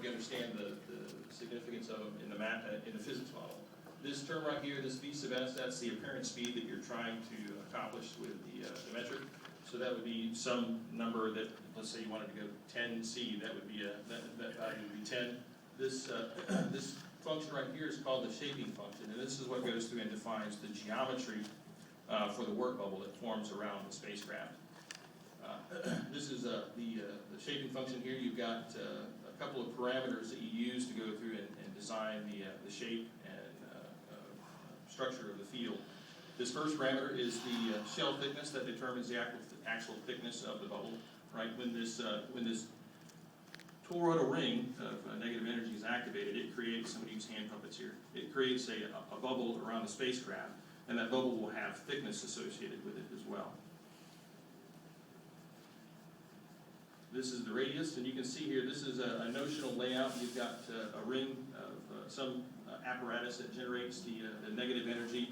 you understand the significance of them in the physics model. This term right here, this v sub s, that's the apparent speed that you're trying to accomplish with the metric. So that would be some number that, let's say you wanted to go 10c, that would be that value would be 10. This this function right here is called the shaping function, and this is what goes through and defines the geometry for the work bubble that forms around the spacecraft. This is the shaping function here. You've got a couple of parameters that you use to go through and design the shape and structure of the field. This first parameter is the shell thickness that determines the actual thickness of the bubble. Right when this toroidal ring of negative energy is activated, it creates, somebody use hand puppets here, it creates a bubble around the spacecraft, and that bubble will have thickness associated with it as well. This is the radius, and you can see here, this is a notional layout. You've got a ring of some apparatus that generates the negative energy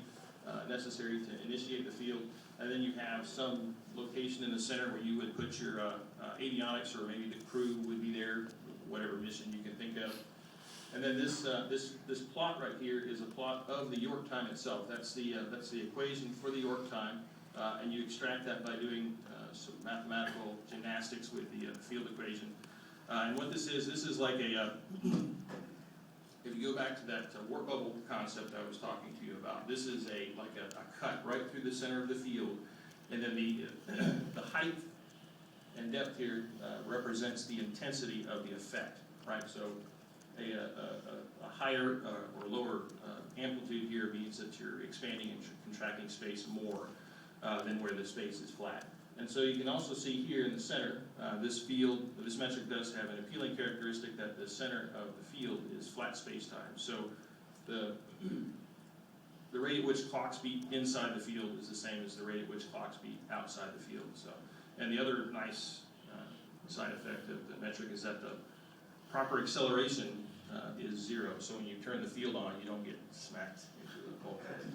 necessary to initiate the field, and then you have some location in the center where you would put your avionics, or maybe the crew would be there, whatever mission you can think of. And then this plot right here is a plot of the York time itself. That's the equation for the York time, and you extract that by doing some mathematical gymnastics with the field equation. And what this is like a if you go back to that warp bubble concept I was talking to you about, this is like a cut right through the center of the field, and then the height and depth here represents the intensity of the effect, right? So a higher or lower amplitude here means that you're expanding and contracting space more than where the space is flat. And so you can also see here in the center, this metric does have an appealing characteristic that the center of the field is flat space-time. So the rate at which clocks beat inside the field is the same as the rate at which clocks beat outside the field. So, and the other nice side effect of the metric is that the proper acceleration is 0. So when you turn the field on, you don't get smacked into the bulkhead.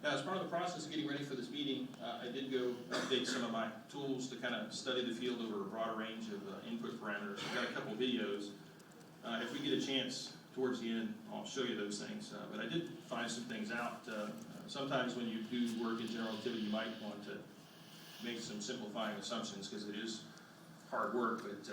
Now, as part of the process of getting ready for this meeting, I did go update some of my tools to kind of study the field over a broader range of input parameters. I've got a couple videos. If we get a chance towards the end, I'll show you those things. But I did find some things out. Sometimes when you do work in general relativity, you might want to make some simplifying assumptions because it is hard work, but